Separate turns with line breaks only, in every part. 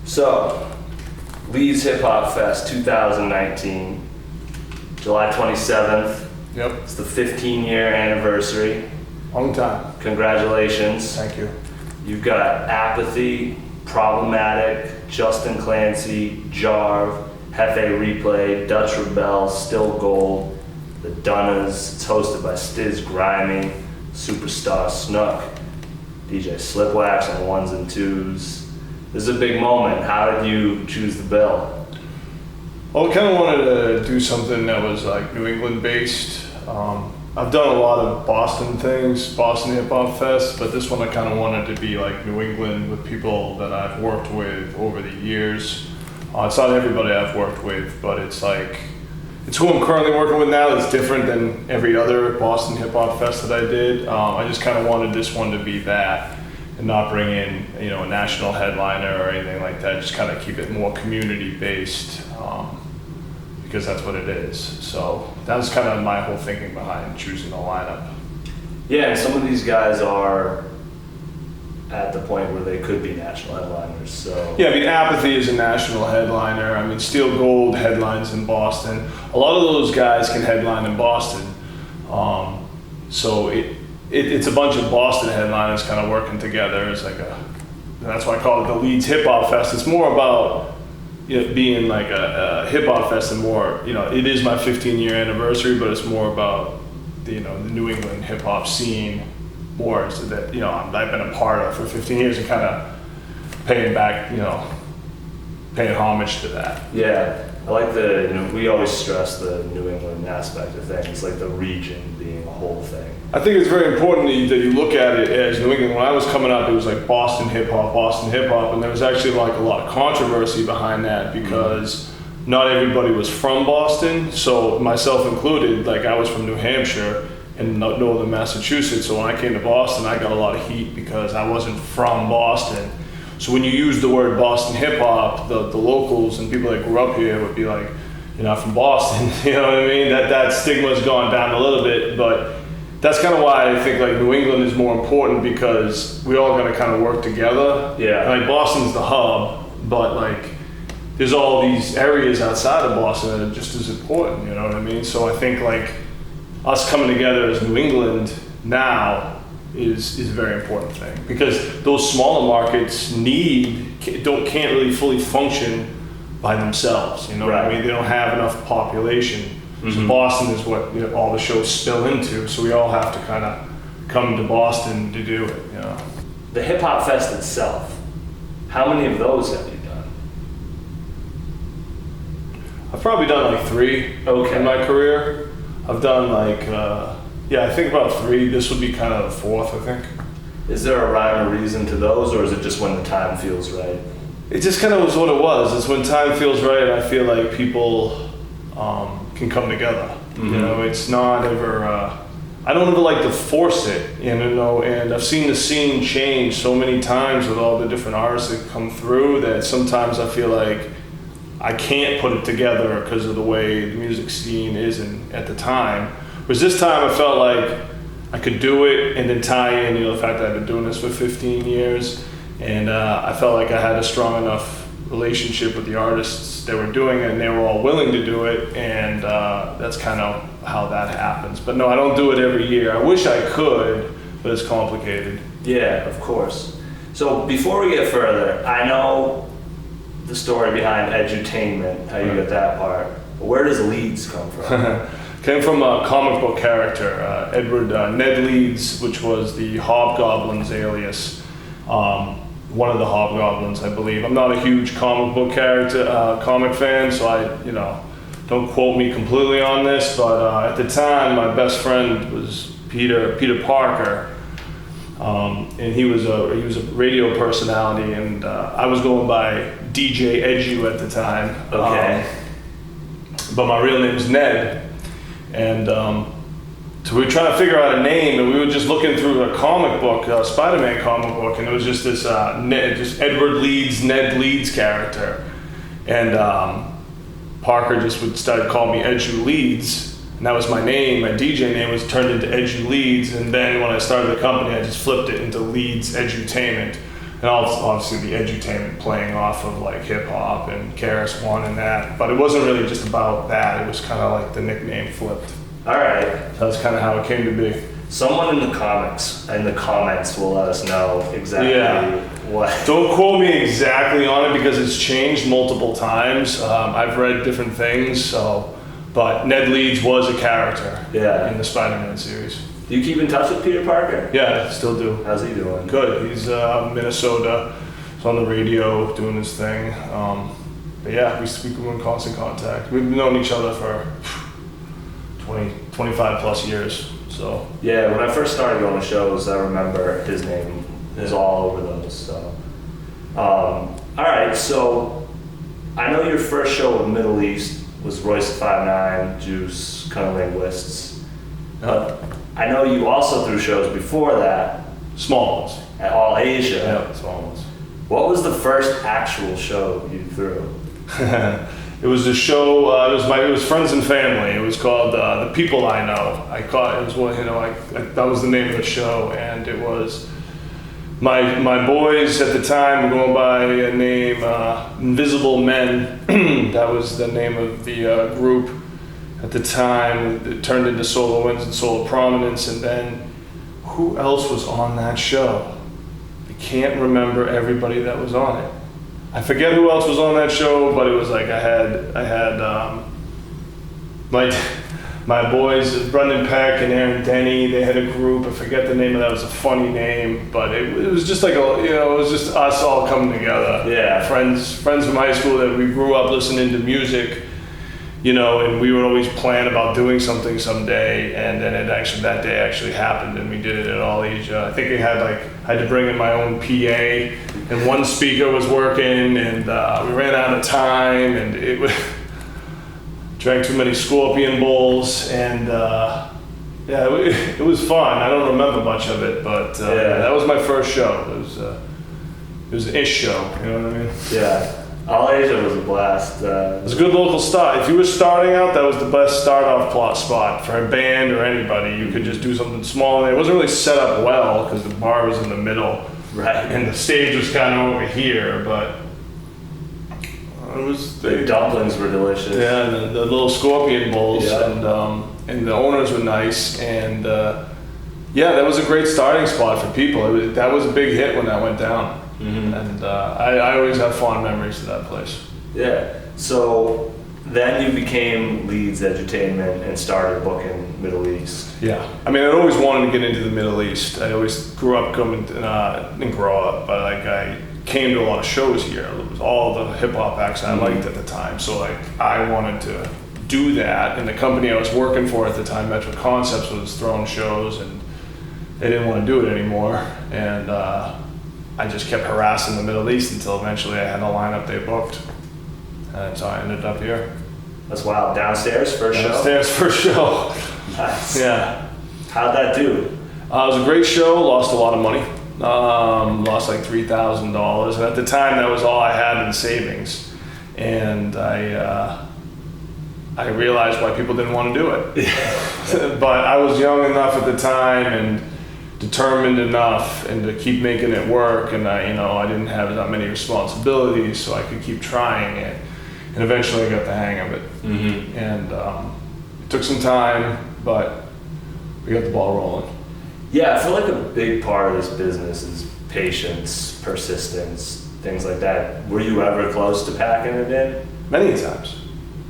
So, Leedz Hip Hop Fest 2019, July 27th.
Yep.
It's the 15-year anniversary.
Long time.
Congratulations.
Thank you.
You've got Apathy, Problematic, Justin Clancy, Jarv, Hefe Replay, Dutch Rebel, Still Gold, The Dunners. It's hosted by Stiz Grimy, Superstar Snook, DJ Slipwax on ones and twos. This is a big moment. How did you choose the bill?
Well, I kind of wanted to do something that was like New England based. I've done a lot of Boston things, Boston Hip Hop Fest, but this one I kind of wanted to be like New England with people that I've worked with over the years. It's not everybody I've worked with, but it's who I'm currently working with now. It's different than every other Boston Hip Hop Fest that I did. I just kind of wanted this one to be that and not bring in, a national headliner or anything like that. Just kind of keep it more community based. Because that's what it is. So that was kind of my whole thinking behind choosing the lineup.
Yeah, and some of these guys are at the point where they could be national headliners, so.
Yeah, Apathy is a national headliner. Steel Gold headlines in Boston. A lot of those guys can headline in Boston. So it's a bunch of Boston headliners kind of working together. It's like that's why I call it the Leedz Hip Hop Fest. It's more about being like a hip hop fest and more, it is my 15-year anniversary, but it's more about the New England hip hop scene more so that, I've been a part of for 15 years and kind of paying back, paying homage to that.
Yeah, I like we always stress the New England aspect of things, like the region being a whole thing. I
think it's very important that you look at it as New England. When I was coming up, it was like Boston hip hop, and there was actually like a lot of controversy behind that because not everybody was from Boston. So myself included, like I was from New Hampshire and northern Massachusetts. So when I came to Boston, I got a lot of heat because I wasn't from Boston. So when you use the word Boston hip hop, the locals and people that grew up here would be like, you're not from Boston, you know what I mean? That stigma's gone down a little bit, but that's kind of why I think like New England is more important because we all got to kind of work together.
Yeah.
Like Boston's the hub, but like there's all these areas outside of Boston that are just as important, you know what I mean? So I think like us coming together as New England now is a very important thing because those smaller markets can't really fully function by themselves, you know what I mean? They don't have enough population. So Boston is what all the shows spill into, so we all have to kind of come to Boston to do it,
The Hip Hop Fest itself, how many of those have you done?
I've probably done like 3 in my career. I've done like, I think about 3. This would be kind of the 4th, I think.
Is there a rhyme or reason to those, or is it just when the time feels right?
It just kind of was what it was. It's when time feels right, and I feel like people can come together. It's not ever, I don't ever like to force it, and I've seen the scene change so many times with all the different artists that come through that sometimes I feel like I can't put it together because of the way the music scene is at the time. Whereas this time I felt like I could do it and then tie in, the fact that I've been doing this for 15 years, and I felt like I had a strong enough relationship with the artists that were doing it and they were all willing to do it, and that's kind of how that happens. But no, I don't do it every year. I wish I could, but it's complicated.
Yeah, of course. So before we get further, I know the story behind edutainment, how you got that part, but where does Leedz come from?
Came from a comic book character, Ned Leedz, which was the Hobgoblin's alias. One of the Hobgoblins, I believe. I'm not a huge comic book comic fan, so don't quote me completely on this, but at the time, my best friend was Peter Parker, and he was a radio personality, and I was going by DJ Edu at the time.
Okay.
But my real name is Ned, and so we were trying to figure out a name, and we were just looking through a comic book, a Spider-Man comic book, and it was just this just Edward Leeds, Ned Leeds character. And Parker just would start calling me Edu Leeds, and that was my name. My DJ name was turned into Edu Leeds, and then when I started the company, I just flipped it into Leedz Edutainment. and obviously the edutainment playing off of like hip hop and KRS-One and that. But it wasn't really just about that. It was kind of like the nickname flipped.
All right.
That's kind of how it came to be.
Someone in the comments will let us know exactly what.
Don't quote me exactly on it because it's changed multiple times. I've read different things, but Ned Leedz was a character in the Spider-Man series.
Do you keep in touch with Peter Parker?
Yeah, still do.
How's he doing?
Good. He's out in Minnesota. He's on the radio doing his thing. But yeah, we're in constant contact. We've known each other for 25 plus years. So
yeah, when I first started going to shows, I remember his name was all over those. So, all right. So I know your first show in the Middle East was Royce 5'9", Juice, Cunnilinguists. But I know you also threw shows before that.
Small ones.
At All Asia.
Yeah, small ones.
What was the first actual show you threw?
It was a show. It was friends and family. It was called The People I Know. That was the name of the show, and it was my boys at the time were going by a name Invisible Men. That was the name of the group at the time. It turned into Solo Wins and Solo Prominence, and then who else was on that show? I can't remember everybody that was on it. I forget who else was on that show, but it was like I had my boys, Brendan Peck and Aaron Denny. They had a group. I forget the name of that. It was a funny name, but it was just like it was just us all coming together.
Yeah,
friends from high school that we grew up listening to music, and we would always plan about doing something someday, and then that day actually happened, and we did it at All Asia. I think I had to bring in my own PA, and one speaker was working, and we ran out of time, and drank too many Scorpion Bowls, and it was fun. I don't remember much of it, but that was my first show. It was an ish show, you know what I mean?
Yeah. All Asia was a blast.
It was a good local start. If you were starting out, that was the best start-off spot for a band or anybody. You could just do something small. And it wasn't really set up well because the bar was in the middle,
right?
And the stage was kind of over here. But
the dumplings were delicious.
Yeah, and the little Scorpion Bowls,
yeah.
And the owners were nice, and that was a great starting spot for people. That was a big hit when that went down. Mm-hmm. And I always have fond memories of that place.
Yeah. So then you became Leedz Edutainment and started booking Middle East.
Yeah. I mean, I'd always wanted to get into the Middle East. I always grew up didn't grow up, but I came to a lot of shows here. It was all the hip hop acts I liked at the time. So I wanted to do that. And the company I was working for at the time, Metro Concepts, was throwing shows, and they didn't want to do it anymore. And I just kept harassing the Middle East until eventually I had a lineup they booked. And so I ended up here.
That's wild. Downstairs first show?
Downstairs first show.
Nice.
Yeah.
How'd that do?
It was a great show. Lost a lot of money. Lost like $3,000. And at the time, that was all I had in savings. And I realized why people didn't want to do it. But I was young enough at the time and determined enough and to keep making it work, and I didn't have that many responsibilities, so I could keep trying it, and eventually I got the hang of it. Mm-hmm. And it took some time, but we got the ball rolling.
Yeah, I feel like a big part of this business is patience, persistence, things like that. Were you ever close to packing it in?
Many times.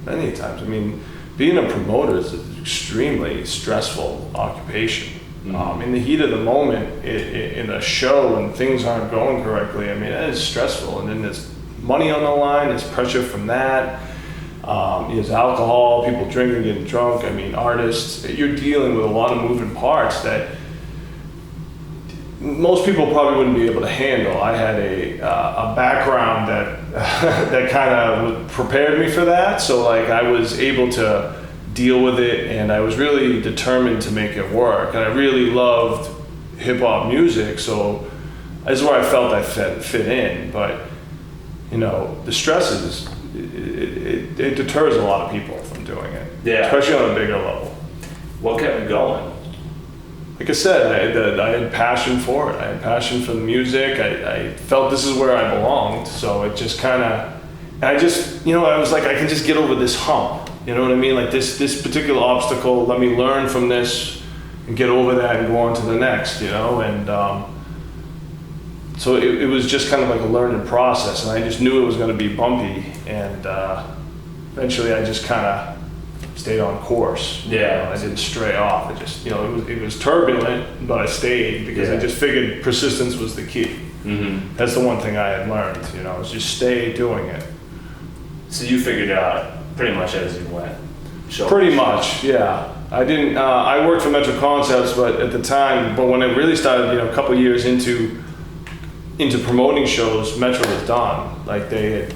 I mean, being a promoter is an extremely stressful occupation. Mm-hmm. In the heat of the moment, in a show, when things aren't going correctly, I mean, that is stressful. And then there's money on the line, there's pressure from that. There's alcohol, people drinking, getting drunk. I mean, artists, you're dealing with a lot of moving parts that most people probably wouldn't be able to handle. I had a background that that kind of prepared me for that. So I was able to deal with it, and I was really determined to make it work. And I really loved hip hop music, so that's where I felt I fit in. But the stress it deters a lot of people from doing it.
Yeah.
Especially on a bigger level.
What kept you going?
like I said, I had passion for it. I had passion for the music. I felt this is where I belonged. So it just kind of, and I just, I was like, I can just get over this hump. You know what I mean? Like this particular obstacle, let me learn from this and get over that and go on to the next, and so it was just kind of like a learning process, and I just knew it was going to be bumpy, and eventually I just kind of stayed on course.
Yeah.
I didn't stray off. I just, it was turbulent, but I stayed because I just figured persistence was the key.
Mm-hmm.
That's the one thing I had learned, is just stay doing it.
So you figured it out pretty much as you went?
Pretty much, yeah. I didn't, I worked for Metro Concepts, but at the time, when it really started, a couple years into promoting shows, Metro was done. Like they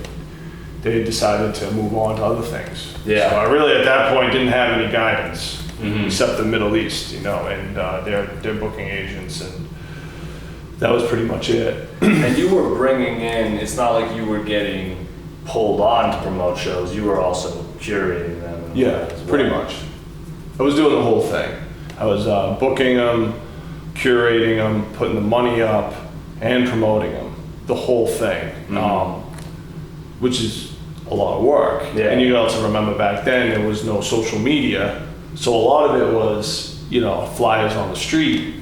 had decided to move on to other things.
Yeah.
So I really at that point didn't have any guidance,
mm-hmm.
except the Middle East, and their booking agents, and that was pretty much it.
And you were bringing in, it's not like you were getting pulled on to promote shows, you were also curating them.
Yeah,
as well.
pretty much. I was doing the whole thing. I was booking them, curating them, putting the money up, and promoting them. The whole thing,
mm-hmm.
Which is a lot of work.
Yeah.
And you also remember back then there was no social media, so a lot of it was, flyers on the street.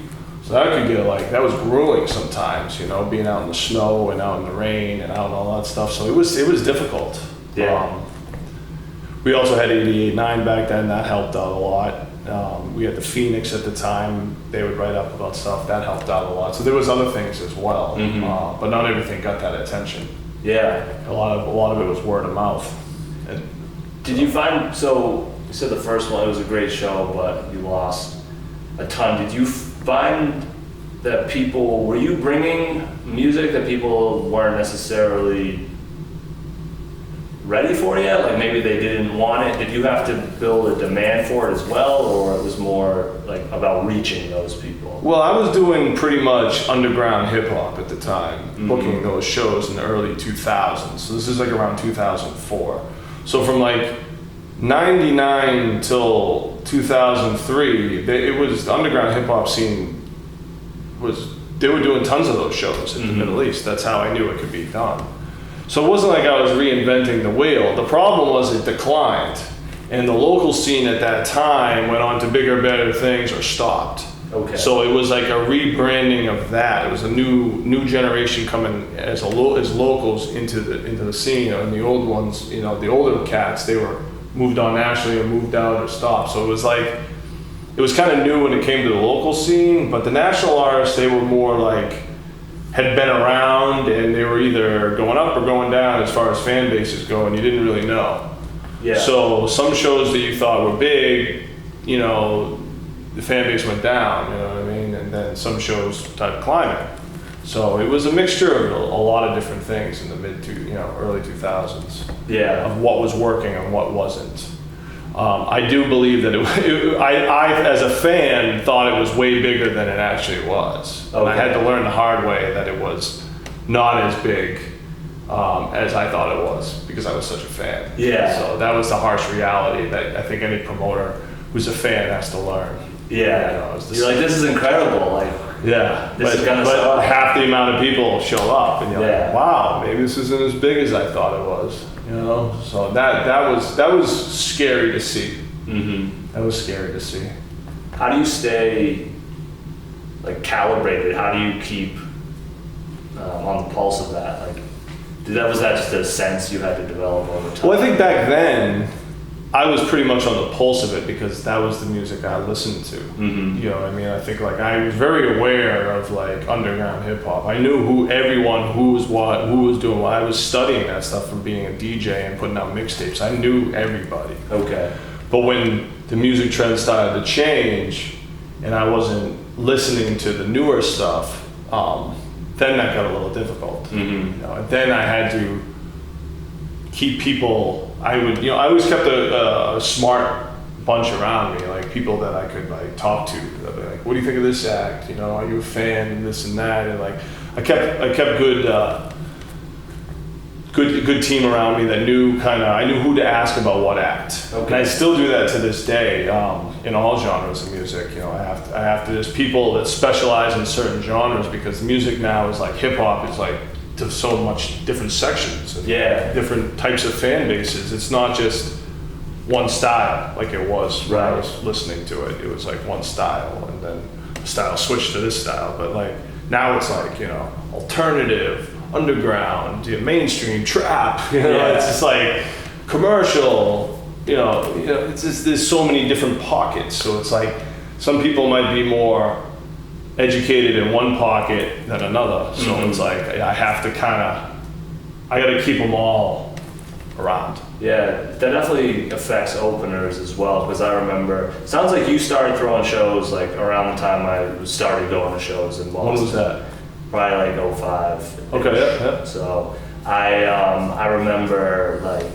So that could get that was grueling sometimes, being out in the snow and out in the rain and out and all that stuff. So it was difficult.
Yeah.
We also had 88.9 back then, that helped out a lot. We had the Phoenix at the time, they would write up about stuff, that helped out a lot. So there was other things as well,
mm-hmm.
but not everything got that attention.
Yeah.
A lot of it was word of mouth. And
did you find, so you said the first one, it was a great show, but you lost a ton. Did you find that were you bringing music that people weren't necessarily ready for yet? Like maybe they didn't want it. Did you have to build a demand for it as well, or it was more like about reaching those people?
Well, I was doing pretty much underground hip hop at the time,
mm-hmm.
booking those shows in the early 2000s. So this is like around 2004. So from like 99 till 2003, it was the underground hip hop scene they were doing tons of those shows in
mm-hmm.
the Middle East. That's how I knew it could be done. So it wasn't like I was reinventing the wheel. The problem was it declined, and the local scene at that time went on to bigger, better things or stopped.
Okay.
So it was like a rebranding of that. It was a new generation coming as locals into the scene, and the old ones, the older cats, they were moved on nationally or moved out or stopped. So it was kind of new when it came to the local scene, but the national artists, they were more like had been around, and they were either going up or going down as far as fan bases go, and you didn't really know.
Yeah.
So some shows that you thought were big, the fan base went down, you know what I mean? And then some shows started climbing. So it was a mixture of a lot of different things in the early 2000s.
Yeah.
Of what was working and what wasn't. I do believe that I, as a fan, thought it was way bigger than it actually was.
Okay.
And I had to learn the hard way that it was not as big as I thought it was, because I was such a fan.
Yeah.
So that was the harsh reality that I think any promoter who's a fan has to learn.
Yeah. You're like, this is incredible. Like,
yeah.
This is gonna
but
suck.
half the amount of people show up, and you're like, wow, maybe this isn't as big as I thought it was. So that was scary to see.
Mm-hmm.
That was scary to see.
How do you stay calibrated? How do you keep on the pulse of that? Was that just a sense you had to develop over time?
Well, I think back then I was pretty much on the pulse of it because that was the music I listened to.
Mm-hmm.
You know what I mean? I think I was very aware of underground hip hop. I knew who was doing what. I was studying that stuff from being a DJ and putting out mixtapes. I knew everybody.
Okay.
But when the music trends started to change and I wasn't listening to the newer stuff, then that got a little difficult.
Mm-hmm.
And then I had to keep people. I always kept a smart bunch around me, people that I could talk to. They'd be like, "What do you think of this act? Are you a fan?" And this and that. And I kept good good team around me that knew I knew who to ask about what act.
Okay.
And I still do that to this day in all genres of music. You know, I have to. There's people that specialize in certain genres because music now is like hip hop is like to so much different sections and different types of fan bases. It's not just one style like it was when I was listening to it. It was like one style, and then the style switched to this style. But like now it's like, you know, alternative, underground, mainstream, trap. You know, it's just like commercial. You know, it's just, there's so many different pockets. So it's like some people might be more educated in one pocket than another. So it's like I have to I got to keep them all around.
Yeah, that definitely affects openers as well, because I remember, sounds like you started throwing shows like around the time I started going to shows in Boston.
When was that?
Probably like 05.
Okay, yeah.
So I remember like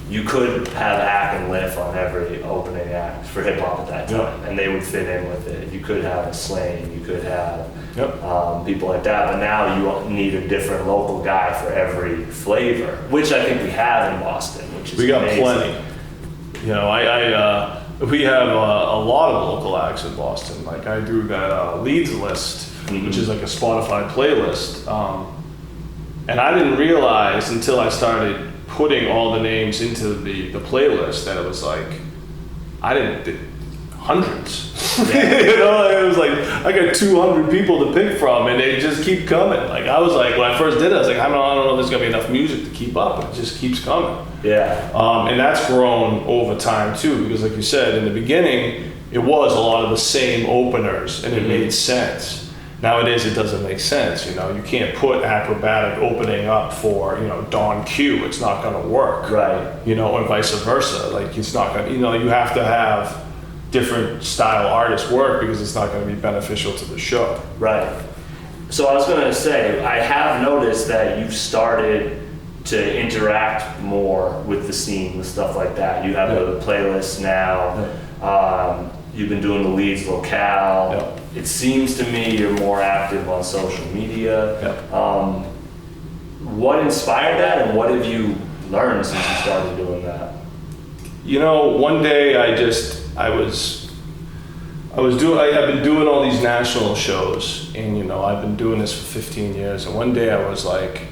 you could have act and lift on every opening act for hip hop at that time, and they would fit in with it. You could have a Slane, you could have people like that, but now you need a different local guy for every flavor, which I think we have in Boston, which is
We got
amazing.
plenty. You know, we have a lot of local acts in Boston. Like I do that Leedz list, which is like a Spotify playlist, and I didn't realize until I started putting all the names into the playlist that it was like hundreds. You know, it was like I got 200 people to pick from, and they just keep coming. Like I was like, when I first did it, I was like, I don't know if there's gonna be enough music to keep up, and it just keeps coming. And that's grown over time too, because like you said, in the beginning, it was a lot of the same openers, and it made sense. Nowadays, it doesn't make sense. You know, you can't put acrobatic opening up for, you know, Don Q. It's not going to work.
Right.
You know, or vice versa. Like, it's not going to, you know, you have to have different style artists work because it's not going to be beneficial to the show.
Right. So I was going to say, I have noticed that you've started to interact more with the scene, with stuff like that. You have a playlist now. You've been doing the Leedz locale. It seems to me you're more active on social media. What inspired that, and what have you learned since you started doing that?
You know, one day I've been doing all these national shows, and you know, I've been doing this for 15 years, and one day I was like,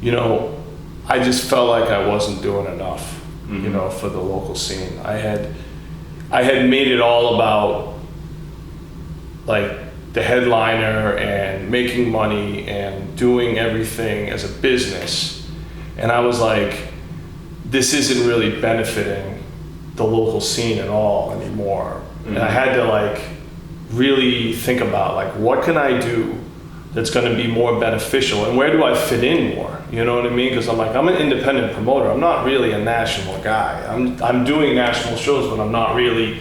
you know, I just felt like I wasn't doing enough, you know, for the local scene. I had made it all about like the headliner and making money and doing everything as a business. And I was like, this isn't really benefiting the local scene at all anymore. And I had to like really think about like, what can I do that's going to be more beneficial, and where do I fit in more? You know what I mean? Because I'm like, I'm an independent promoter. I'm not really a national guy. I'm doing national shows, but I'm not really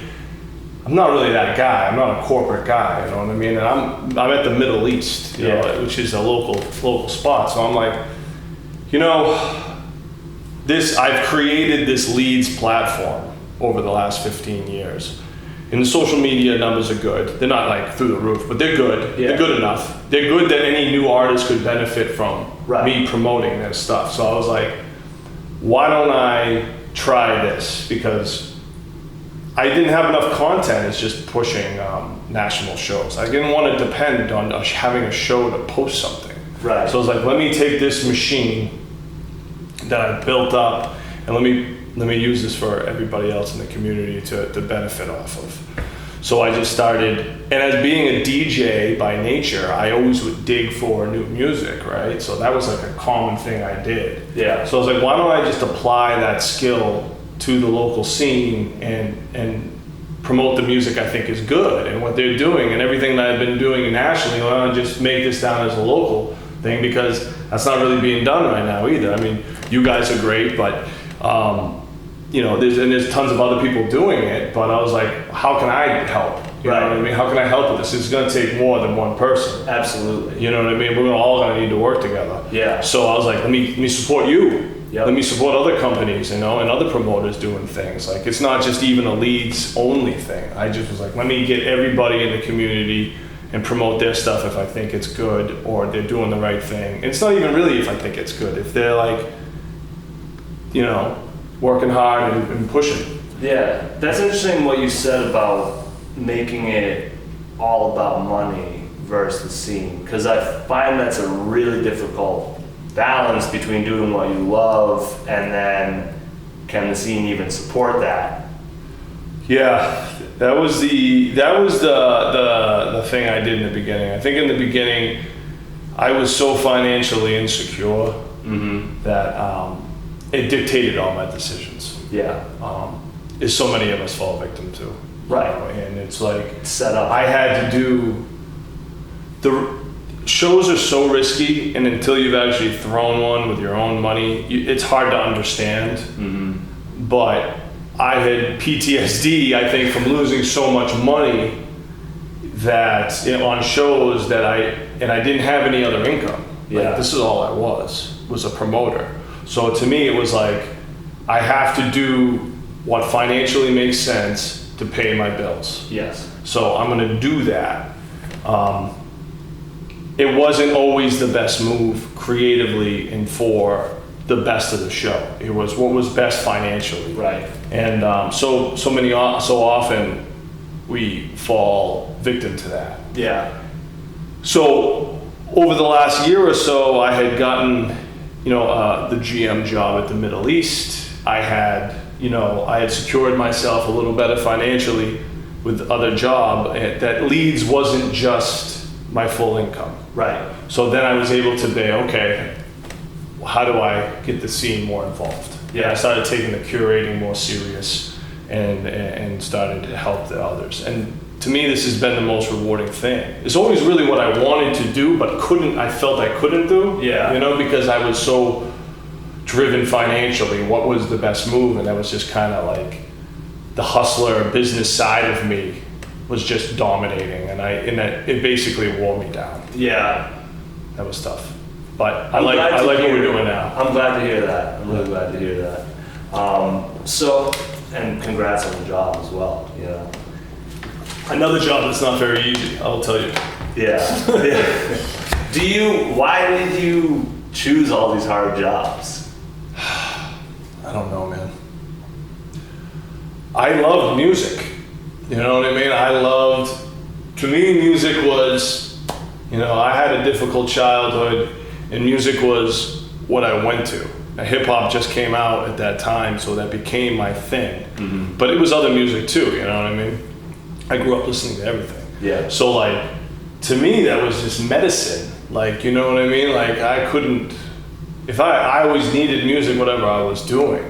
that guy. I'm not a corporate guy, you know what I mean? And I'm at the Middle East, you know, which is a local spot. So I'm like, you know, I've created this Leedz platform over the last 15 years. And the social media numbers are good. They're not like through the roof, but they're good. They're good enough. They're good that any new artist could benefit from me promoting their stuff. So I was like, why don't I try this? Because I didn't have enough content. It's just pushing national shows. I didn't want to depend on having a show to post something. Right. So I was like, let me take this machine that I built up, and let me use this for everybody else in the community to benefit off of. So I just started, and as being a DJ by nature, I always would dig for new music, right? So that was like a common thing I did. Yeah. So I was like, why don't I just apply that skill to the local scene and promote the music I think is good and what they're doing and everything that I've been doing nationally. Why don't I just make this down as a local thing, because that's not really being done right now either. I mean, you guys are great, but you know, there's tons of other people doing it, but I was like, how can I help? You know what I mean? How can I help with this? It's gonna take more than one person. Absolutely. You know what I mean? We're all gonna need to work together. Yeah. So I was like, let me support you. Yep. Let me support other companies, you know, and other promoters doing things. Like, it's not just even a Leedz only thing. I just was like, let me get everybody in the community and promote their stuff if I think it's good or they're doing the right thing. And it's not even really if I think it's good. If they're like, working hard and pushing.
Yeah, that's interesting what you said about making it all about money versus the scene, because I find that's a really difficult balance between doing what you love and then can the scene even support that?
Yeah, that was the thing I did in the beginning. I think in the beginning, I was so financially insecure that it dictated all my decisions.
Yeah.
As so many of us fall victim to.
Right.
And it's like
Set up.
I had to do the shows are so risky, and until you've actually thrown one with your own money, it's hard to understand. But I had PTSD, I think, from losing so much money that on shows that I didn't have any other income.
Yeah.
Like, this is all I was a promoter. So to me, it was like, I have to do what financially makes sense to pay my bills.
Yes.
So I'm gonna do that. It wasn't always the best move creatively and for the best of the show. It was what was best financially.
Right.
And so often we fall victim to that.
Yeah.
So over the last year or so, I had gotten, the GM job at the Middle East. I had secured myself a little better financially with the other job. That Leedz wasn't just my full income.
Right.
So then I was able to be, okay, how do I get the scene more involved?
Yeah.
And I started taking the curating more serious and started to help the others. And to me, this has been the most rewarding thing. It's always really what I wanted to do, but I felt I couldn't do.
Yeah.
Because I was so driven financially. What was the best move? And that was just kind of like the hustler business side of me was just dominating, and it basically wore me down.
Yeah.
That was tough. But I like what we're doing now.
I'm glad to hear that. I'm really glad to hear that. And congrats on the job as well.
Another job that's not very easy, I'll tell you.
Yeah. Why did you choose all these hard jobs?
I don't know, man. I loved music. You know what I mean? To me, music was, I had a difficult childhood, and music was what I went to. Now, hip hop just came out at that time, so that became my thing.
Mm-hmm.
But it was other music too, you know what I mean? I grew up listening to everything.
Yeah.
So to me, that was just medicine. You know what I mean? I couldn't, I always needed music, whatever I was doing,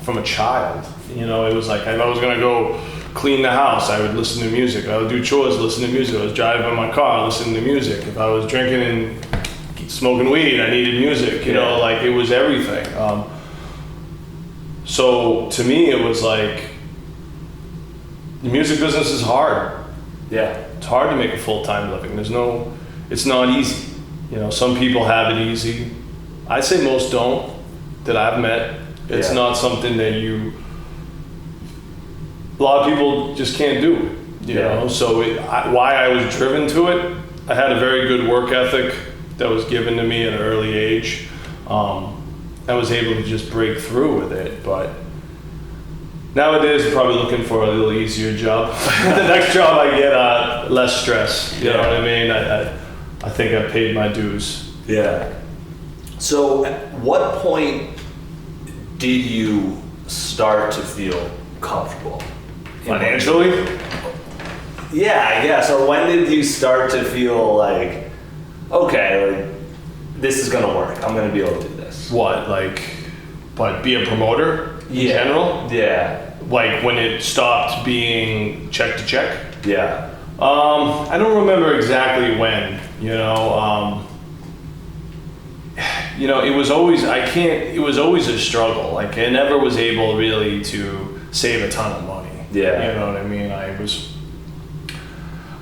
from a child. It was if I was gonna go clean the house, I would listen to music. I would do chores, listen to music. I was driving in my car, listening to music. If I was drinking and smoking weed, I needed music. It was everything. So to me, it was the music business is hard.
Yeah.
It's hard to make a full-time living. It's not easy. Some people have it easy. I'd say most don't that I've met. It's not something that a lot of people just can't do it, you know? So why I was driven to it, I had a very good work ethic that was given to me at an early age. I was able to just break through with it, but nowadays I'm probably looking for a little easier job. The next job I get, less stress, you know what I mean? I think I paid my dues.
Yeah. So at what point did you start to feel comfortable?
Financially?
Yeah, I guess. Or when did you start to feel okay, this is gonna work. I'm gonna be able to do this.
What, but be a promoter in general?
Yeah.
When it stopped being check to check?
Yeah.
I don't remember exactly when, it was always, it was always a struggle. I never was able really to save a ton of money.
Yeah.
You know what I mean?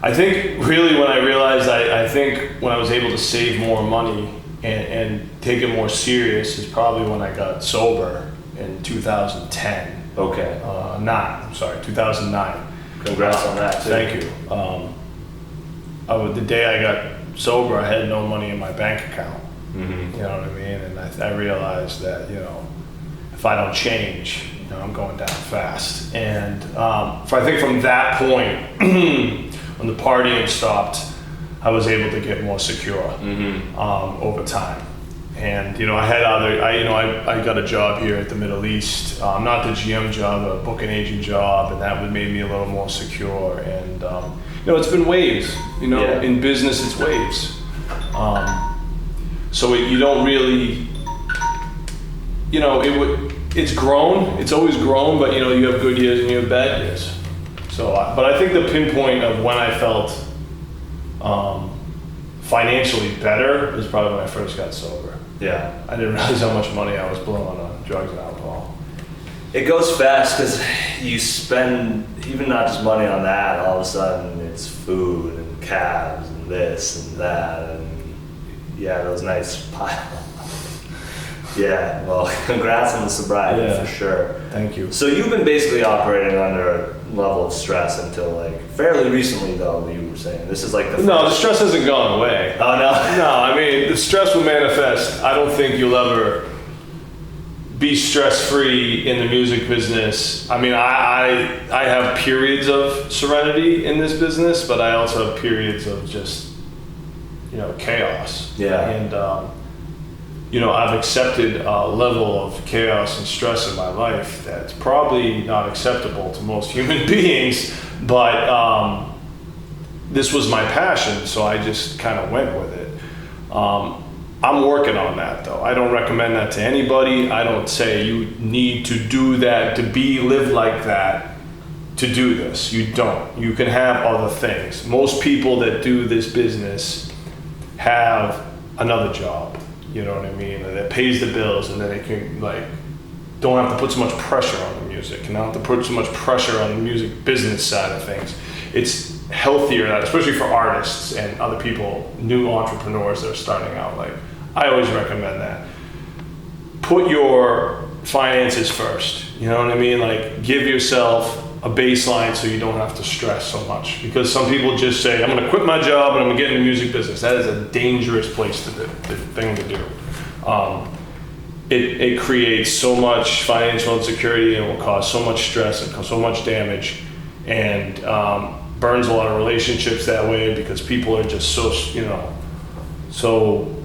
I think really when I realized, I think when I was able to save more money and take it more serious is probably when I got sober in 2010.
Okay. 2009.
Congrats
on that too.
Thank you. the day I got sober, I had no money in my bank account.
Mm-hmm.
You know what I mean? And I realized that, if I don't change, I'm going down fast. And I think from that point, when the partying stopped, I was able to get more secure over time. And I got a job here at the Middle East, not the GM job, a booking agent job, and that made me a little more secure. And it's been waves. In business, it's waves. So you don't really, it's grown. It's always grown, but you have good years and you have bad years. So, but I think the pinpoint of when I felt financially better was probably when I first got sober.
Yeah.
I didn't realize how much money I was blowing on drugs and alcohol.
It goes fast because you spend even not just money on that, all of a sudden it's food and cabs and this and that and those nice piles. Yeah, well, congrats on the sobriety for sure.
Thank you.
So you've been basically operating under a level of stress until fairly recently though, you were saying. This is
No, the stress hasn't gone away.
Oh no?
No, I mean, the stress will manifest. I don't think you'll ever be stress-free in the music business. I mean, I have periods of serenity in this business, but I also have periods of just, chaos.
Yeah.
And, I've accepted a level of chaos and stress in my life that's probably not acceptable to most human beings, but this was my passion, so I just kind of went with it. I'm working on that though. I don't recommend that to anybody. I don't say you need to do that, live like that, to do this. You don't. You can have other things. Most people that do this business have another job, you know what I mean, that pays the bills, and then they can don't have to put so much pressure on the music, and don't have to put so much pressure on the music business side of things. It's healthier, especially for artists and other people, new entrepreneurs that are starting out. I always recommend that. Put your finances first, you know what I mean? Give yourself a baseline so you don't have to stress so much. Because some people just say, I'm gonna quit my job and I'm gonna get in the music business. That is a dangerous thing to do. It creates so much financial insecurity and will cause so much stress and so much damage, and burns a lot of relationships that way, because people are just so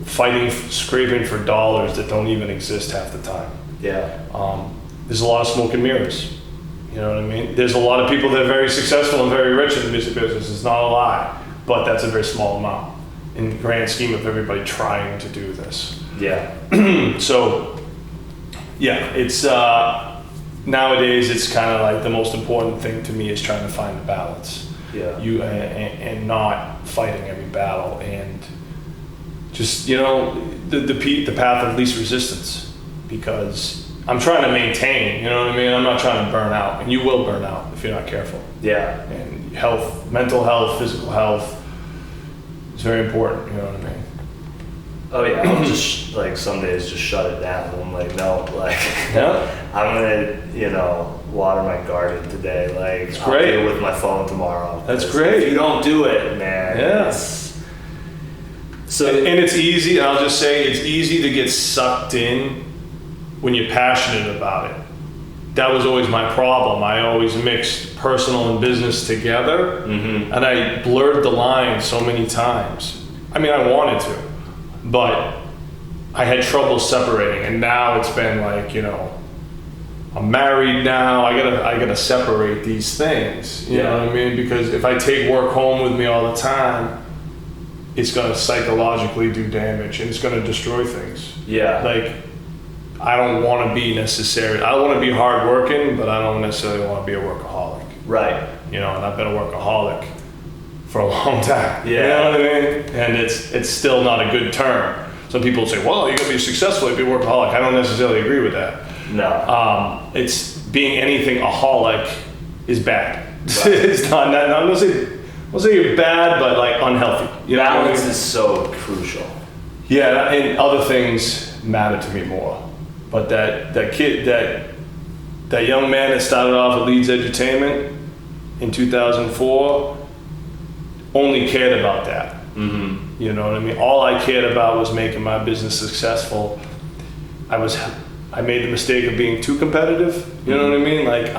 fighting, scraping for dollars that don't even exist half the time.
Yeah.
There's a lot of smoke and mirrors. You know what I mean? There's a lot of people that are very successful and very rich in the music business. It's not a lie, but that's a very small amount in the grand scheme of everybody trying to do this.
Yeah.
So, it's nowadays it's kind of the most important thing to me is trying to find the balance.
Yeah.
And not fighting every battle, and just the path of least resistance, because I'm trying to maintain, you know what I mean? I'm not trying to burn out, and you will burn out if you're not careful.
Yeah.
And health, mental health, physical health is very important, you know what I mean?
Oh yeah, I'll just some days just shut it down. I'm no,
Yeah.
I'm gonna, water my garden today.
That's
I'll
great.
deal with my phone tomorrow.
That's great.
If you don't do it, man.
Yeah.
So
and it's easy, and I'll just say it's easy to get sucked in when you're passionate about it. That was always my problem. I always mixed personal and business together, and I blurred the line so many times. I mean, I wanted to, but I had trouble separating, and now it's been I'm married now. I gotta separate these things. You know what I mean? Because if I take work home with me all the time, it's gonna psychologically do damage, and it's gonna destroy things.
Yeah.
I don't want to be necessary. I want to be hardworking, but I don't necessarily want to be a workaholic.
Right.
And I've been a workaholic for a long time.
Yeah.
You know what I mean? And it's still not a good term. Some people say, well, you're going to be successful if you're a workaholic. I don't necessarily agree with that.
No.
It's being anything aholic is bad.
Right.
It's not, I'm going to say you're bad, but unhealthy.
Balance is so crucial.
Yeah, and other things matter to me more. But that kid, that young man that started off at Leedz Entertainment in 2004, only cared about that. You know what I mean? All I cared about was making my business successful. I made the mistake of being too competitive. You know what I mean? Like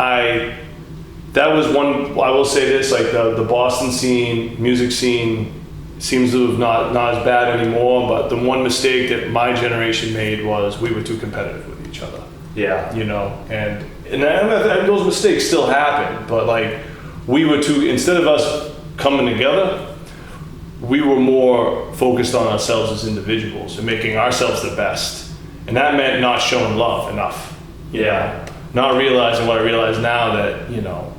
that was one, I will say this, like the Boston scene, music scene seems to have not as bad anymore, but the one mistake that my generation made was we were too competitive with each other.
Yeah.
You know, and those mistakes still happen, but like we were too, instead of us coming together, we were more focused on ourselves as individuals and making ourselves the best. And that meant not showing love enough.
Yeah.
Not realizing what I realize now, that, you know,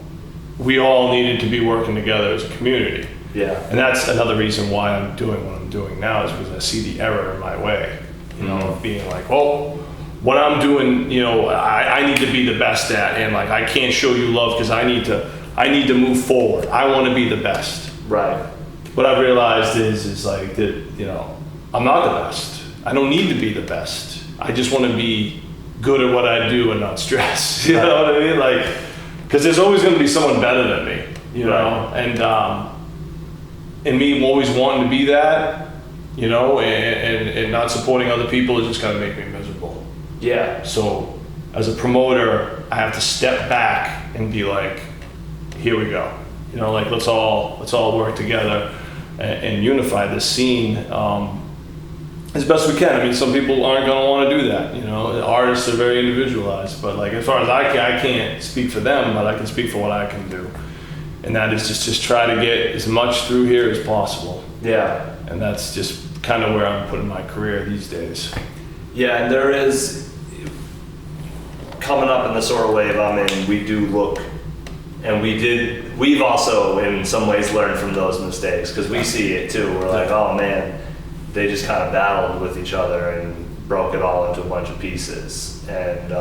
we all needed to be working together as a community.
Yeah.
And that's another reason why I'm doing what I'm doing now, is because I see the error in my way, you know, of being like, oh, what I'm doing, you know, I need to be the best at, and like, I can't show you love because I need to move forward. I want to be the best.
Right.
What I've realized is like that, you know, I'm not the best. I don't need to be the best. I just want to be good at what I do and not stress. You know what I mean? Like, because there's always going to be someone better than me, you know, and me always wanting to be that, you know, and not supporting other people is just going to make me miserable.
Yeah.
So as a promoter, I have to step back and be like, here we go. You know, like let's all work together and unify this scene as best we can. I mean, some people aren't going to want to do that. You know, artists are very individualized, but like as far as I can't speak for them, but I can speak for what I can do, and that is just try to get as much through here as possible.
Yeah.
And that's just kind of where I'm putting my career these days.
Yeah, and there is, coming up in the sort of wave I'm in, we do look, and we've also in some ways learned from those mistakes, because we see it too. We're like, oh man, they just kind of battled with each other and broke it all into a bunch of pieces. And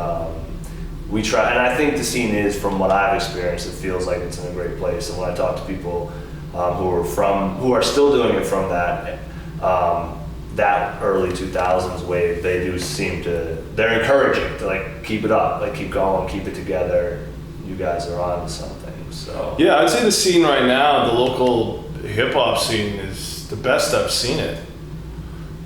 we try, and I think the scene is, from what I've experienced, it feels like it's in a great place. And when I talk to people who are still doing it from that early 2000s wave, they do seem to, they're encouraging to like, keep it up, like keep going, keep it together. You guys are on to something, so.
Yeah, I'd say the scene right now, the local hip hop scene, is the best I've seen it.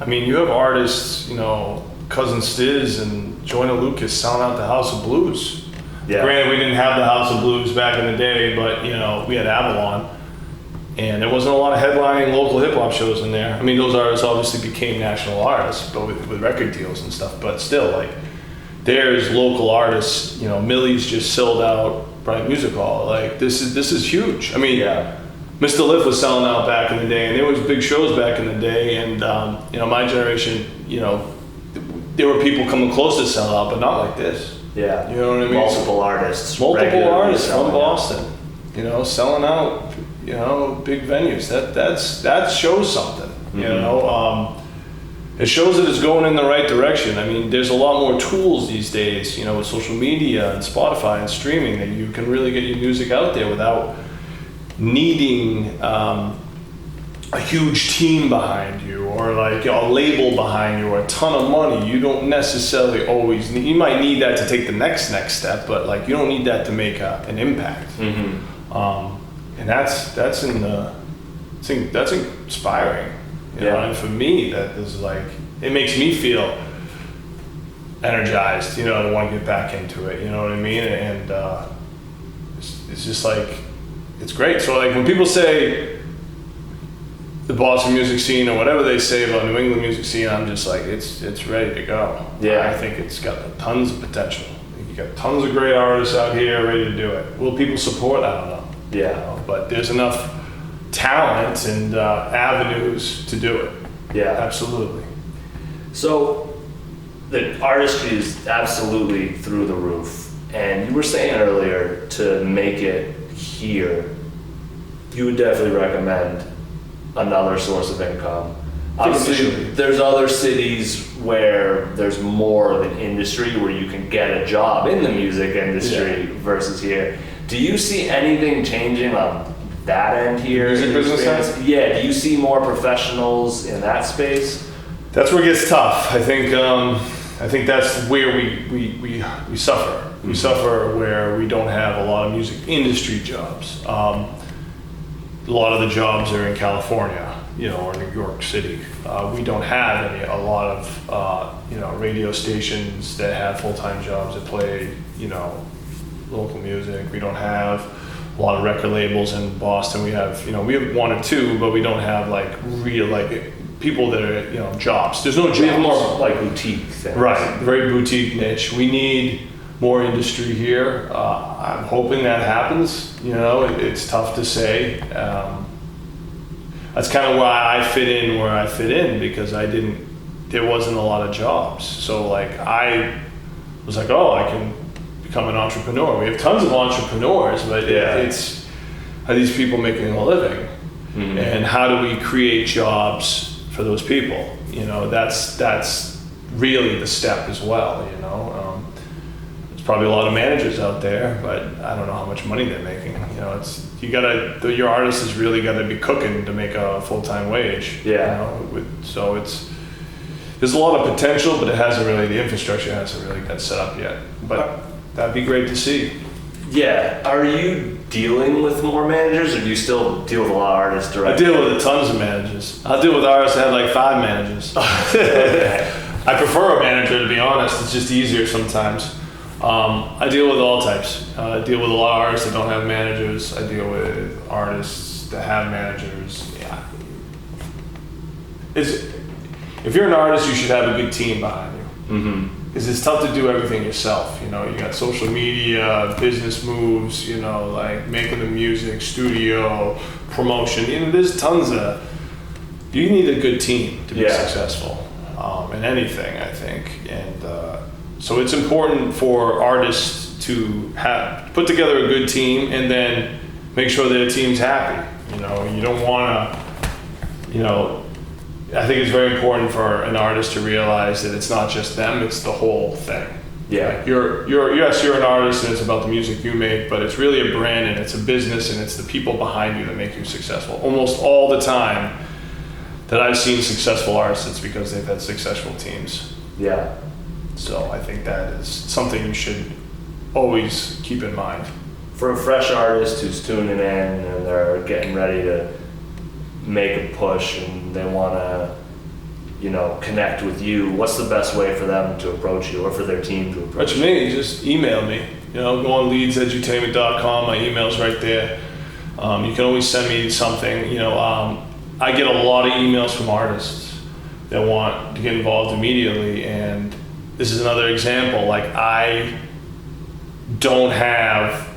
I mean, you have artists, you know, Cousin Stiz and Joyner Lucas selling out the House of Blues.
Yeah.
Granted, we didn't have the House of Blues back in the day, but, you know, we had Avalon. And there wasn't a lot of headlining local hip hop shows in there. I mean, those artists obviously became national artists, but with record deals and stuff. But still, like, there's local artists. You know, Millie's just sold out Bryant Music Hall. Like, this is huge. I mean,
Yeah.
Mr. Lift was selling out back in the day, and there was big shows back in the day. And you know, my generation, you know, there were people coming close to sell out, but not like this.
Yeah.
You know what I mean?
Multiple artists.
Multiple
regularly
artists from
selling out.
Boston, you know, selling out, you know, big venues. That shows something. You know, it shows that it's going in the right direction. I mean, there's a lot more tools these days, you know, with social media and Spotify and streaming, that you can really get your music out there without needing a huge team behind you, or like a label behind you, or a ton of money. You don't necessarily always need, you might need that to take the next step, but like you don't need that to make an impact. And that's inspiring. You know? And for me, that is like, it makes me feel energized, you know, to want to get back into it. You know what I mean? And it's just like, it's great. So like when people say the Boston music scene or whatever they say about New England music scene, I'm just like, it's ready to go.
Yeah.
I think it's got tons of potential. You got tons of great artists out here ready to do it. Will people support? I don't know.
Yeah.
You know, but there's enough talent and avenues to do it.
Yeah.
Absolutely.
So the artistry is absolutely through the roof. And you were saying earlier, to make it here, you would definitely recommend another source of income. Obviously, there's other cities where there's more of an industry where you can get a job in the music industry versus here. Do you see anything changing on that end here?
Music business side?
Yeah, do you see more professionals in that space?
That's where it gets tough. I think that's where we suffer. We suffer where we don't have a lot of music industry jobs. a lot of the jobs are in California, or New York City. We don't have a lot of, radio stations that have full-time jobs that play, local music. We don't have a lot of record labels in Boston. We have one or two, but we don't have real people that are, jobs. There's no jobs.
We have more like boutique things.
Right, very boutique niche. We need more industry here. I'm hoping that happens. It's tough to say. That's kind of why I fit in where I fit in, because there wasn't a lot of jobs. So I was like, oh, I can become an entrepreneur. We have tons of entrepreneurs, but it's are these people making a living? Mm-hmm. And how do we create jobs for those people? That's really the step as well. There's probably a lot of managers out there, but I don't know how much money they're making. Your artist has really got to be cooking to make a full-time wage.
Yeah.
So there's a lot of potential, but the infrastructure hasn't really got set up yet. But that'd be great to see.
Yeah. Are you dealing with more managers, or do you still deal with a lot of artists directly?
I deal with tons of managers. I deal with artists that have 5 managers.
Okay.
I prefer a manager, to be honest. It's just easier sometimes. I deal with all types. I deal with a lot of artists that don't have managers. I deal with artists that have managers. Yeah. If you're an artist, you should have a good team behind you. Mm-hmm. Because it's tough to do everything yourself. You got social media, business moves, making the music, studio, promotion. There's tons of. You need a good team to be successful in anything, I think. And so it's important for artists to put together a good team and then make sure their team's happy. You don't want to, I think it's very important for an artist to realize that it's not just them, it's the whole thing.
Yeah.
You're an artist and it's about the music you make, but it's really a brand and it's a business and it's the people behind you that make you successful. Almost all the time that I've seen successful artists, it's because they've had successful teams.
Yeah.
So I think that is something you should always keep in mind.
For a fresh artist who's tuning in and they're getting ready to make a push and they want to, connect with you, what's the best way for them to approach you or for their team to approach you?
Me, just email me. Go on leedzedutainment.com. My email's right there. You can always send me something. I get a lot of emails from artists that want to get involved immediately, and this is another example. I don't have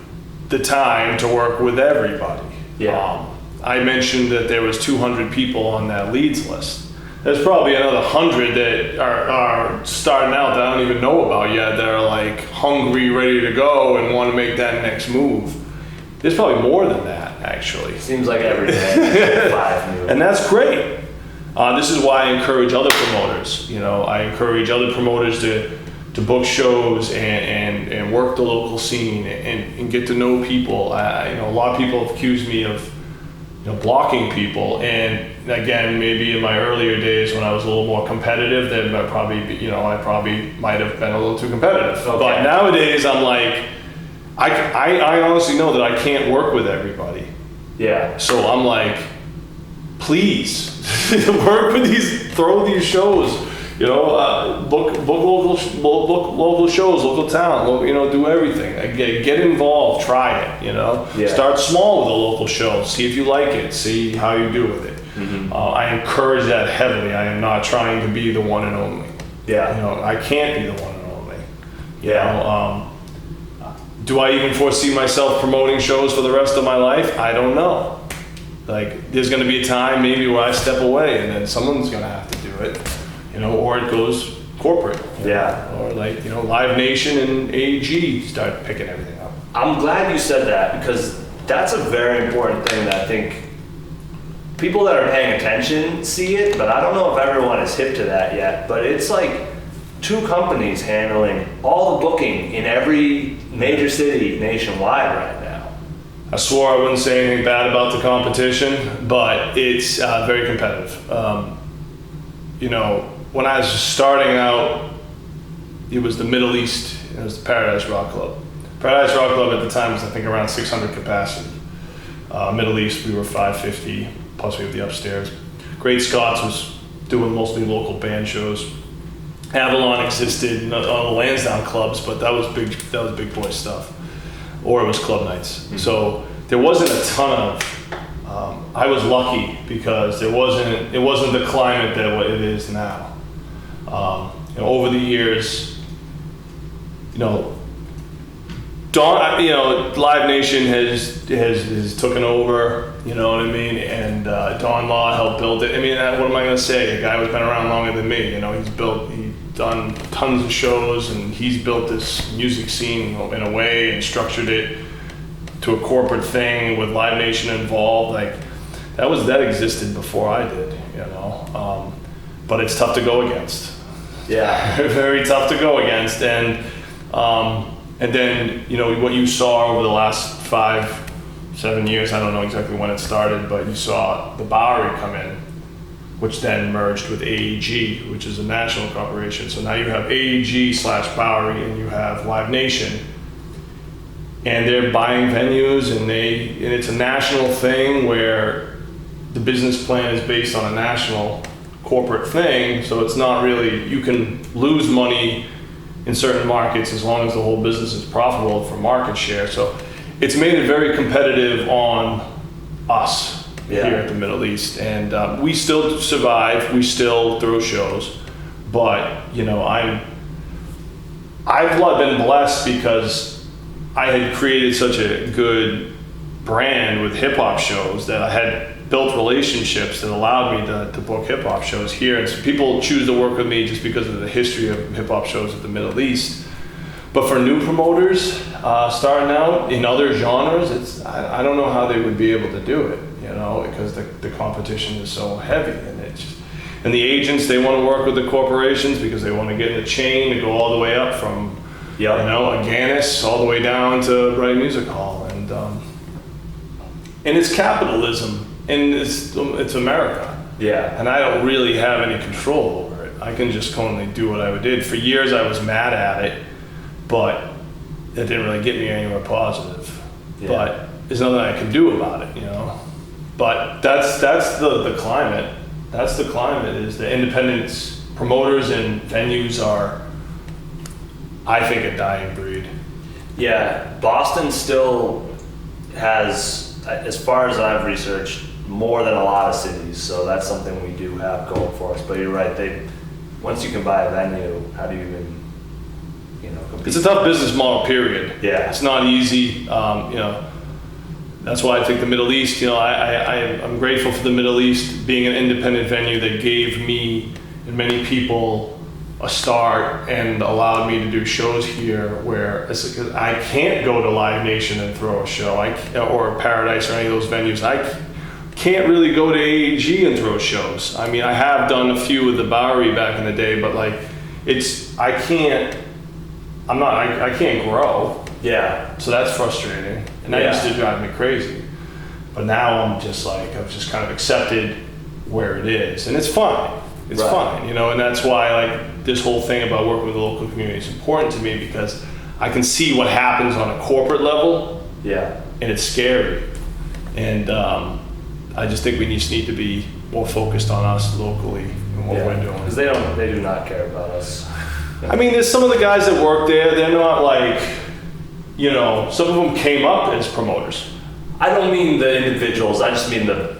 the time to work with everybody.
Yeah.
I mentioned that there was 200 people on that Leedz list. There's probably another 100 that are starting out that I don't even know about yet, that are hungry, ready to go and want to make that next move. There's probably more than that, actually.
Seems like every day, 5 new.
And that's great. This is why I encourage other promoters. I encourage other promoters to book shows and work the local scene and get to know people. A lot of people have accused me of blocking people, and again, maybe in my earlier days when I was a little more competitive, then I probably might have been a little too competitive.
Okay.
But nowadays, I'm I honestly know that I can't work with everybody.
Yeah.
So I'm please work with throw these shows. Book local shows, local talent. Do everything. Get involved. Try it.
Yeah.
Start small with a local show. See if you like it. See how you do with it. Mm-hmm. I encourage that heavily. I am not trying to be the one and only.
Yeah.
I can't be the one and only.
Yeah.
Do I even foresee myself promoting shows for the rest of my life? I don't know. There's going to be a time maybe where I step away, and then someone's going to have to do it. Or it goes corporate.
Yeah.
Or Live Nation and AEG start picking everything up.
I'm glad you said that, because that's a very important thing that I think people that are paying attention see it, but I don't know if everyone is hip to that yet. But it's 2 companies handling all the booking in every major city nationwide right now.
I swore I wouldn't say anything bad about the competition, but it's very competitive. When I was starting out, it was the Middle East. It was the Paradise Rock Club. Paradise Rock Club at the time was, I think, around 600 capacity. Middle East, we were 550, plus we have the upstairs. Great Scots was doing mostly local band shows. Avalon existed on the Lansdowne clubs, but that was big boy stuff. Or it was club nights. Mm-hmm. So there wasn't a ton of, I was lucky because it wasn't the climate that what it is now. Over the years, Live Nation has taken over, you know what I mean? And Don Law helped build it. I mean, what am I gonna say? A guy who's been around longer than me, he's done tons of shows, and he's built this music scene in a way and structured it to a corporate thing with Live Nation involved. Like that existed before I did, but it's tough to go against.
Yeah.
Very tough to go against. And then, what you saw over the last 5-7 years, I don't know exactly when it started, but you saw the Bowery come in, which then merged with AEG, which is a national corporation. So now you have AEG/Bowery, and you have Live Nation, and they're buying venues, and it's a national thing where the business plan is based on a national corporate thing. So it's not really, you can lose money in certain markets as long as the whole business is profitable for market share. So it's made it very competitive on us. Here at the Middle East, and we still survive. We still throw shows, but I've been blessed because I had created such a good brand with hip hop shows that I had built relationships that allowed me to book hip hop shows here. And so people choose to work with me just because of the history of hip hop shows at the Middle East. But for new promoters starting out in other genres, I don't know how they would be able to do it. Because the competition is so heavy, and the agents, they want to work with the corporations because they want to get in the chain to go all the way up from, Aganis all the way down to Bright Music Hall, and it's capitalism, and it's America.
Yeah.
And I don't really have any control over it. I can just only do what I did. For years, I was mad at it, but it didn't really get me anywhere positive. Yeah. But there's nothing I can do about it, But that's the climate. That's the climate, is the independent promoters and venues are, I think, a dying breed.
Yeah, Boston still has, as far as I've researched, more than a lot of cities. So that's something we do have going for us. But you're right, once you can buy a venue, how do you even, compete?
It's a tough business model, period.
Yeah.
It's not easy, That's why I think the Middle East, I'm grateful for the Middle East being an independent venue that gave me and many people a start and allowed me to do shows here where I can't go to Live Nation and throw a show, or Paradise or any of those venues. I can't really go to AEG and throw shows. I mean, I have done a few with the Bowery back in the day, but I can't grow.
Yeah.
So that's frustrating. And that used to drive me crazy. But now I've just kind of accepted where it is. And it's fine. It's fine, and that's why this whole thing about working with the local community is important to me, because I can see what happens on a corporate level.
Yeah.
And it's scary. And I just think we just need to be more focused on us locally and what we're doing.
Because they do not care about us.
I mean, there's some of the guys that work there, they're not some of them came up as promoters.
I don't mean the individuals, I just mean a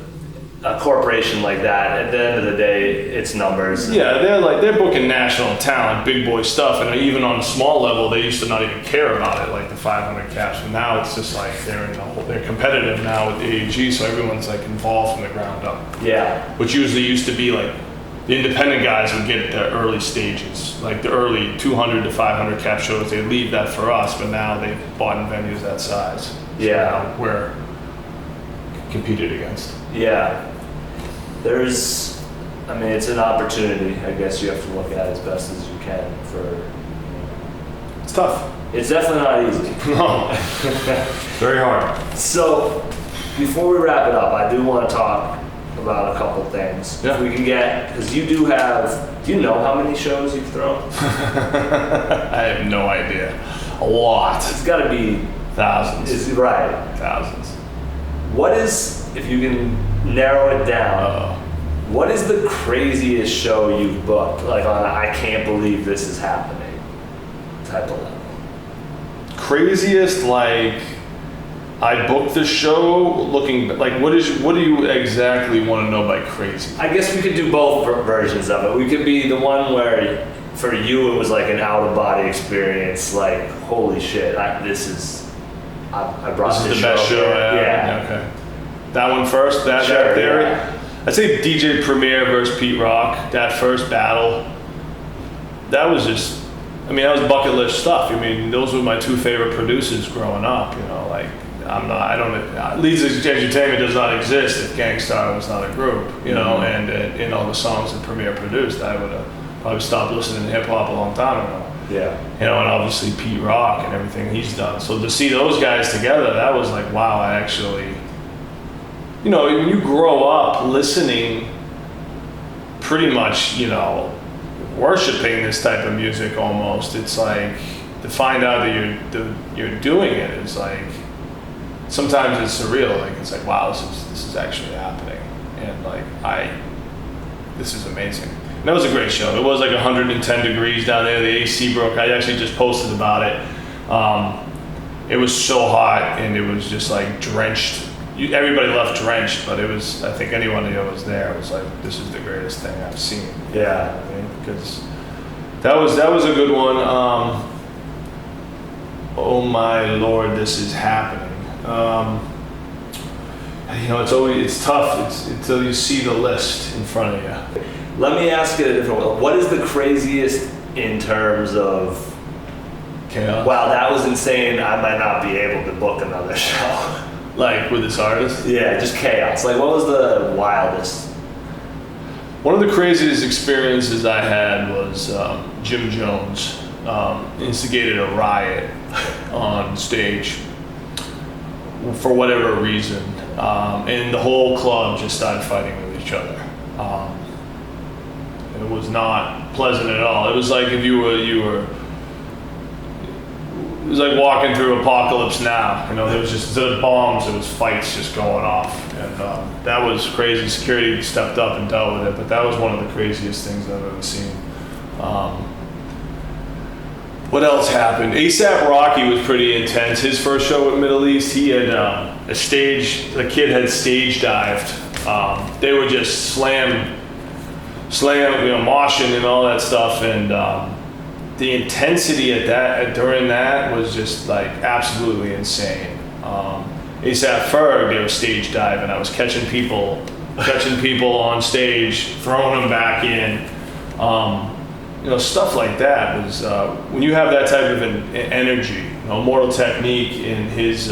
corporation like that. At the end of the day, it's numbers.
Yeah, they're booking national talent, big boy stuff, and even on a small level, they used to not even care about it, like the 500 caps. But now it's just they're competitive now with the AEG, so everyone's involved from the ground up.
Yeah.
Which usually used to be the independent guys would get the early stages, like the early 200 to 500 cap shows. They leave that for us, but now they've bought in venues that size. So now we're competed against.
Yeah. It's an opportunity. I guess you have to look at it as best as you can
It's tough.
It's definitely not easy.
No. Very hard.
So, before we wrap it up, I do want to talk about a couple things.
Yeah.
If we can because do you know how many shows you've thrown?
I have no idea. A lot.
It's got to be
thousands.
Is right.
Thousands.
What is, if you can narrow it down, what is the craziest show you've booked? Like on a, I can't believe this is happening type of level.
Craziest, like I booked the show looking like what do you exactly want to know by crazy?
I guess we could do both versions of it. We could be the one where for you it was like an out of body experience, like holy shit, I brought
This
this
is the best show.
Yeah.
Okay. That one first. That
Sure,
theory.
yeah.
I'd say DJ Premier versus Pete Rock. That first battle. That was just. I mean, that was bucket list stuff. I mean, those were my two favorite producers growing up. You know, like Leedz Entertainment does not exist if Gangstar was not a group. You know, and you know the songs that Premier produced, I would have probably stopped listening to hip hop a long time ago.
Yeah.
You know, and obviously Pete Rock and everything he's done. So to see those guys together, that was like, wow, I actually, you know, when you grow up listening, pretty much, you know, worshiping this type of music almost, it's like, to find out that you're doing it is like, sometimes it's surreal. Like, it's like, wow, this is actually happening. And like, this is amazing. That was a great show. It was like 110 degrees down there. The AC broke. I actually just posted about it. It was so hot and it was just like drenched. Everybody left drenched, but it was, I think anyone that was there was like, this is the greatest thing I've seen.
Yeah.
I mean, because that was a good one. Oh my Lord, this is happening. You know, it's tough. It's until you see the list in front of you.
Let me ask it a different way. What is the craziest in terms of,
Chaos.
wow, that was insane, I might not be able to book another show?
Like with this artist?
Yeah, just chaos. Like what was the wildest?
One of the craziest experiences I had was Jim Jones instigated a riot on stage for whatever reason. And the whole club just started fighting with each other. It was not pleasant at all. It was like if you were, it was like walking through Apocalypse Now. You know, there was just the bombs, there was fights just going off. And that was crazy. Security stepped up and dealt with it, but that was one of the craziest things I've ever seen. What else happened? ASAP Rocky was pretty intense. His first show at Middle East, he had the kid had stage dived. They were just slam, you know, moshing and all that stuff, and the intensity during that was just like absolutely insane. ASAP Ferg, they were stage diving. I was catching people on stage, throwing them back in. You know, stuff like that was when you have that type of an energy. You know, Mortal Technique in his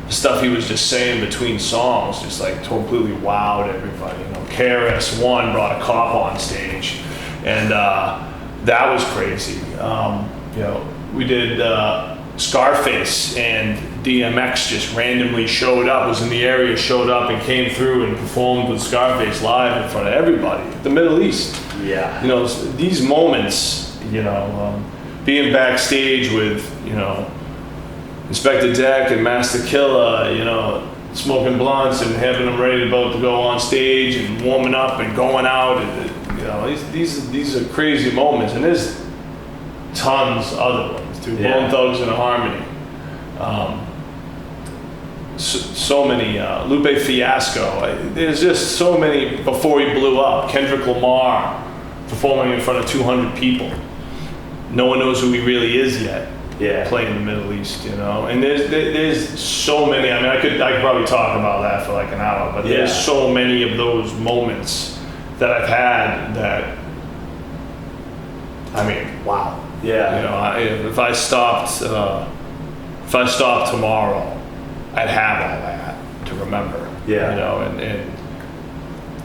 stuff he was just saying between songs, just like completely wowed everybody. You know, KRS-One brought a cop on stage, and that was crazy. You know, we did Scarface, and DMX just randomly showed up, was in the area, showed up and came through and performed with Scarface live in front of everybody. The Middle East.
Yeah.
You know, these moments, you know, being backstage with, you know, Inspector Deck and Master Killa, you know, smoking blunts and having them ready to go on stage and warming up and going out. And, you know, these are crazy moments, and there's tons other ones too.
Yeah.
Bone Thugs and Harmony. So many. Lupe Fiasco. There's just so many. Before he blew up, Kendrick Lamar performing in front of 200 people. No one knows who he really is yet.
Yeah.
Playing in the Middle East, you know, and there's so many. I mean, I could probably talk about that for like an hour, but there's so many of those moments that I've had that, I mean, wow.
Yeah.
You know, if I stopped tomorrow, I'd have all that to remember.
Yeah.
You know, and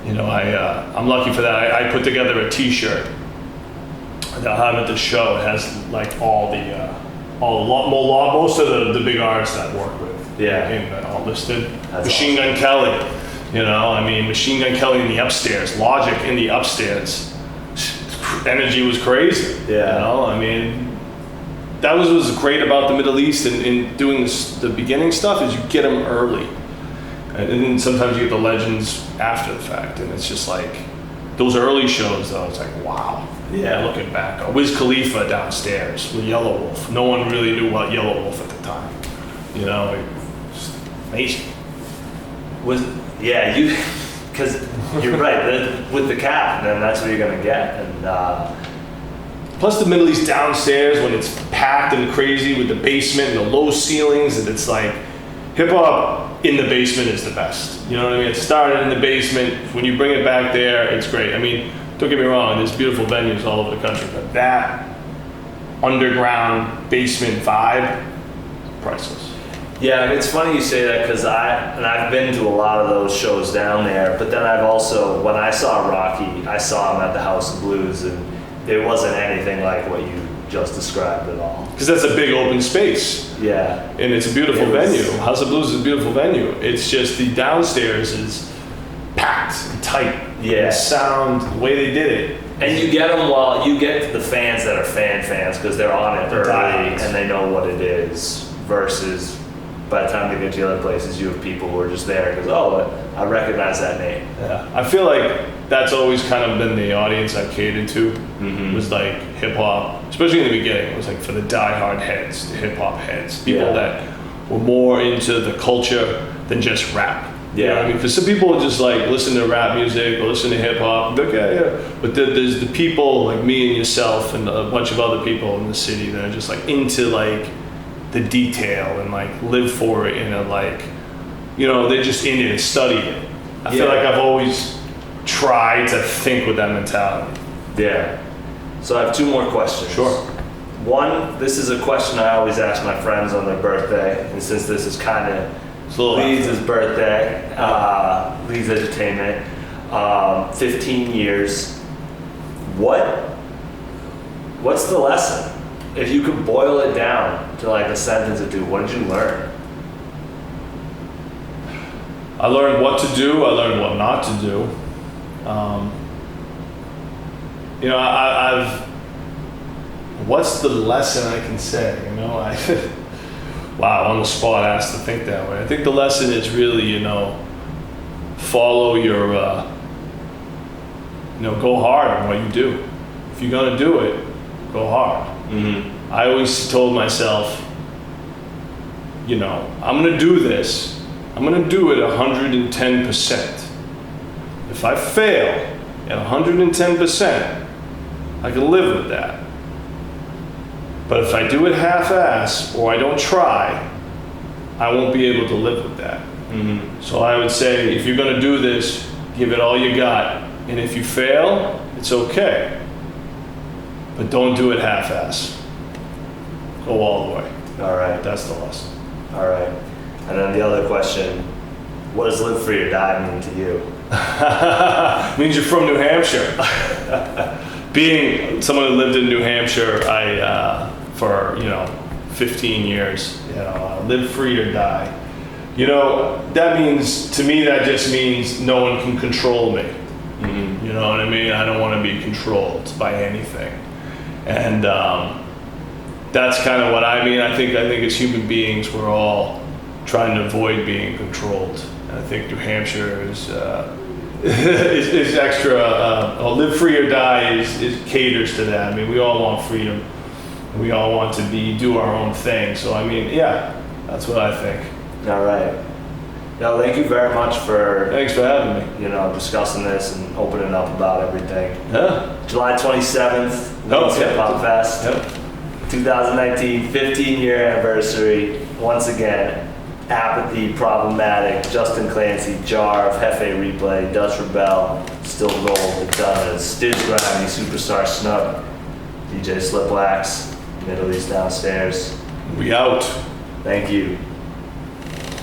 you know, I'm lucky for that. I put together a T-shirt that I'll have at the show. It has like most of the big artists that I work with.
Yeah.
All listed.
That's
Machine Gun Kelly. You know, I mean, Machine Gun Kelly in the upstairs, Logic in the upstairs. Energy was crazy.
Yeah.
You know, I mean, that was great about the Middle East and doing the beginning stuff is you get them early. And then sometimes you get the legends after the fact, and it's just like those early shows though. It's like wow.
Yeah.
Looking back, Wiz Khalifa downstairs with Yellow Wolf. No one really knew what Yellow Wolf at the time. You know, it was amazing.
Because you're right, with the cap, then that's what you're gonna get. And
Plus the Middle East downstairs when it's packed and crazy with the basement and the low ceilings, and it's like hip hop in the basement is the best. You know what I mean? It started in the basement. When you bring it back there, it's great. I mean, don't get me wrong, there's beautiful venues all over the country, but that underground basement vibe, priceless.
yeah, and it's funny you say that because I've been to a lot of those shows down there, but then I've also, when I saw Rocky, I saw him at the House of Blues, and it wasn't anything like what you just described at all.
Because that's a big open space.
Yeah.
And it's a beautiful
It was-
venue. House of Blues is a beautiful venue. It's just the downstairs is packed and tight.
Yeah.
The sound, the way they did it.
And you get them you get the fans that are fans because they're on it
They're
early
diehards.
and they know what it is, versus by the time they get to the other places, you have people who are just there because, oh, I recognize that name.
Yeah. I feel like that's always kind of been the audience I've catered to.
Mhm.
Was like hip hop, especially in the beginning. It was like for the diehard heads, the hip hop heads, people
Yeah.
that were more into the culture than just rap. You know what I
Yeah.
mean? Because some people just like listen to rap music or listen to hip hop. Like, yeah. But there's the people like me and yourself and a bunch of other people in the city that are just like into like the detail and like live for it and are like, you know, they're just in it and study it. I feel
Yeah.
like I've always tried to think with that mentality.
Yeah. So I have two more questions.
Sure.
One, this is a question I always ask my friends on their birthday, and since this is kind of
It's a little
Leeds' birthday, Leeds Entertainment, 15 years. What's the lesson? If you could boil it down to like a sentence or two, what did you learn?
I learned what to do. I learned what not to do. You know, I've. What's the lesson I can say? You know, wow, on the spot, asked to think that way. I think the lesson is really, you know, follow your, go hard on what you do. If you're gonna do it, go hard.
Mm-hmm.
I always told myself, you know, I'm gonna do this. I'm gonna do it 110%. If I fail at 110%, I can live with that. But if I do it half-ass or I don't try, I won't be able to live with that.
Mm-hmm.
So I would say, if you're gonna do this, give it all you got. And if you fail, it's okay. But don't do it half-ass. Go all the way.
All right.
That's the lesson.
All right. And then the other question, what does live free or die mean to you?
Means you're from New Hampshire. Being someone who lived in New Hampshire, for 15 years, live free or die. You know, that means, to me, that just means no one can control me.
Mm-hmm.
You know what I mean? I don't want to be controlled by anything. And that's kind of what I mean. I think as human beings, we're all trying to avoid being controlled. And I think New Hampshire is extra. Live free or die is caters to that. I mean, we all want freedom. We all want to do our own thing. So I mean, yeah, that's what I think.
All right. No, thank you very much for
Thanks for having me.
discussing this and opening up about everything.
Yeah.
July 27th,
Oh,
Leeds
yeah.
Hip Hop Fest,
Yep.
2019, 15-year anniversary. Once again, Apathy, Problematic, Justin Clancy, Jarve, Hefe Replay, Dutch Rebel, Still Gold, The Dunners, Stiz Grammy, Superstar Snook, DJ Slipwax, Middle East Downstairs.
We out.
Thank you.